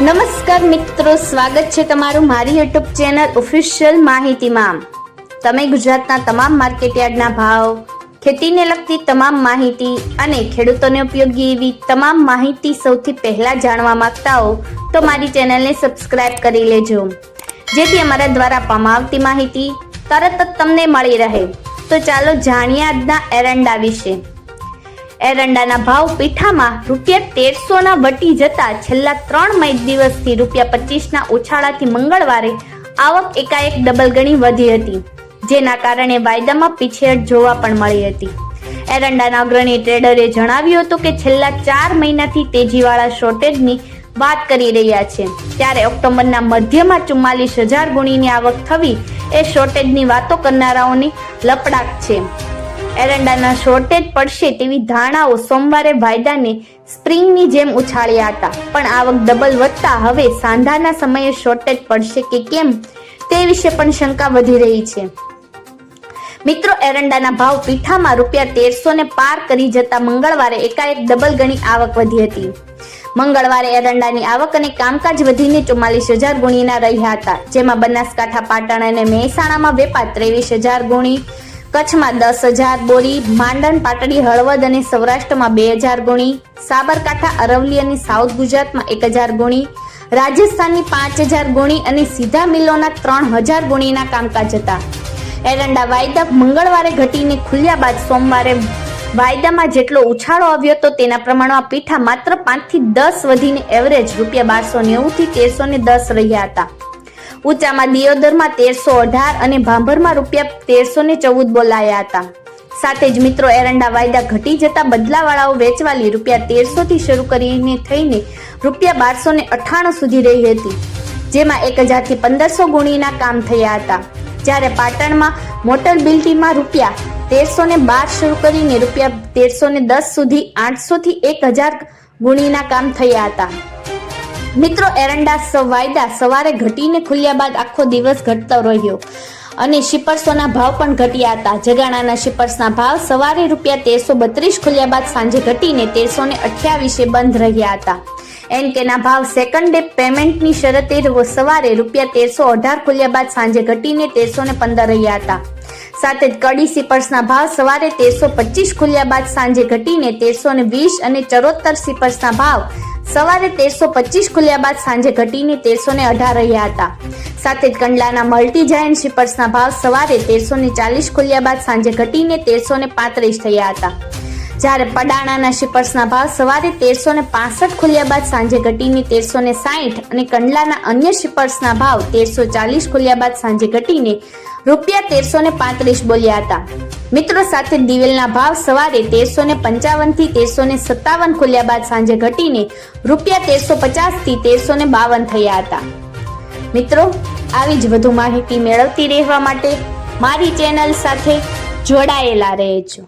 નમસ્કાર મિત્રો, સ્વાગત છે તમારું મારી યુટ્યુબ ચેનલ ઓફિશિયલ માહિતીમાં। તમે ગુજરાતના તમામ માર્કેટયાર્ડના ભાવ, ખેતીને લગતી તમામ માહિતી અને ખેડૂતોને ઉપયોગી એવી તમામ માહિતી સૌથી પહેલા જાણવા માંગતા હો તો મારી ચેનલને સબસ્ક્રાઇબ કરી લેજો, જેથી અમારા દ્વારા આપવામાં આવતી માહિતી તરત જ તમને મળી રહે। તો ચાલો જાણીએ આજના એરંડા વિશે। એરંડાના ભાવ પીઠામાં ₹1300 વટી જતા છેલ્લા 3 દિવસથી ₹25 ઉછાળાથી મંગળવારે આવક એકાએક ડબલ ગણી વધી હતી, જેના કારણે વાયદામાં પીછેહટ જોવા પણ મળી હતી। એરંડાના અગ્રણી ટ્રેડરે જણાવ્યું હતું કે છેલ્લા 4 મહિનાથી તેજીવાળા શોર્ટેજની વાત કરી રહ્યા છે, ત્યારે ઓક્ટોબરના મધ્યમાં 44,000 ગુણીની આવક થવી એ શોર્ટેજની વાતો કરનારાઓની લપડાક છે। એરંડાના શોર્ટેજ પડશે તેવી ધારણાઓ સોમવારે વાયદાને સ્પ્રિંગની જેમ ઉછાળ્યા હતા, પણ આવક ડબલ વધતા હવે સાંધાના સમયે શોર્ટેજ પડશે કે કેમ તે વિશે પણ શંકા વધી રહી છે। મિત્રો, એરંડાના ભાવ પીઠામાં ₹1300 પાર કરી જતા મંગળવારે એકાએક ડબલ ગણી આવક વધી હતી। મંગળવારે એરંડાની આવક અને કામકાજ વધીને 44,000 ગુણીના રહ્યા હતા, જેમાં બનાસકાંઠા, પાટણ અને મહેસાણામાં વેપાર 23,000 ગુણી, કચ્છમાં 10,000 બોરી, માંડણ, પાટડી, હળવદ અને સૌરાષ્ટ્રમાં 2,000 ગુણી, સાબરકાંઠા, અરવલ્લી અને સાઉથ ગુજરાતમાં 1,000 ગુણી, રાજસ્થાનની 5,000 ગુણી અને સીધા મિલોના 3,000 ગુણીના કામકાજ હતા। એરંડા વાયદા મંગળવારે ઘટીને ખુલ્યા બાદ સોમવારે વાયદામાં જેટલો ઉછાળો આવ્યો હતો તેના પ્રમાણમાં પીઠા માત્ર 5 થી 10 વધીને એવરેજ ₹1290 થી 1310 રહ્યા હતા। ઊંચામાં દિયોદરમાં 1318 અને ભાભરમાં ₹1314 બોલાયા હતા। સાથે જ મિત્રો, એરંડા વાયદા ઘટી જતા બદલાવાળાઓ વેચવાલી ₹1300 થી શરૂ કરીને થઈને ₹1298 સુધી રહી હતી, જેમાં 1,000 થી 1,500 ગુણીના કામ થયા હતા, જ્યારે પાટણમાં મોટર બિલ્ટીમાં ₹1312 શરૂ કરીને ₹1310 સુધી 800 થી 1,000 ગુણીના કામ થયા હતા। મિત્રો, એરંડા વાયદા સવારે ઘટીને ખુલ્યા બાદ આખો દિવસ ઘટતો રહ્યો અને શિપર્સોના ભાવ પણ ઘટ્યા હતા। જગાણાના શિપર્સના ભાવ સવારે ₹1332 ખુલ્યા બાદ સાંજે ઘટીને 1328 બંધ રહ્યા હતા। એનકેના ભાવ સેકન્ડ ડે પેમેન્ટની શરતે સવારે ₹1318 ખુલ્યા બાદ સાંજે ઘટીને 1315 રહ્યા હતા। સાથે જ કડી સીપર્સના ભાવ સવારે 1325 ખુલ્યા બાદ સાંજે ઘટીને 1320 અને ચરોતર સીપર્સના ભાવ સવારે 1325 ખુલ્યા બાદ સાંજે ઘટીને 1318 રહ્યા હતા। સાથે જ કંડલાના મલ્ટી જાયન્ટ શિપર્સના ભાવ સવારે 1340 ખુલ્યા બાદ સાંજે ઘટીને 1335 થયા હતા, જ્યારે પડાણાના શિપર્સના ભાવ સવારે 1365 ખુલ્યા બાદ સાંજે ઘટીને 1360 અને કંડલાના અન્ય શિપર્સના ભાવ 1340 ખુલ્યા બાદ સાંજે ઘટીને ₹1335 બોલ્યા હતા। મિત્રો, સાથે દિવેલના ભાવ સવારે 1355 થી 1357 ખુલ્યા બાદ સાંજે ઘટીને ₹1350 થી 1352 થયા હતા। મિત્રો, આવી જ વધુ માહિતી મેળવતી રહેવા માટે મારી ચેનલ સાથે જોડાયેલા રહેજો।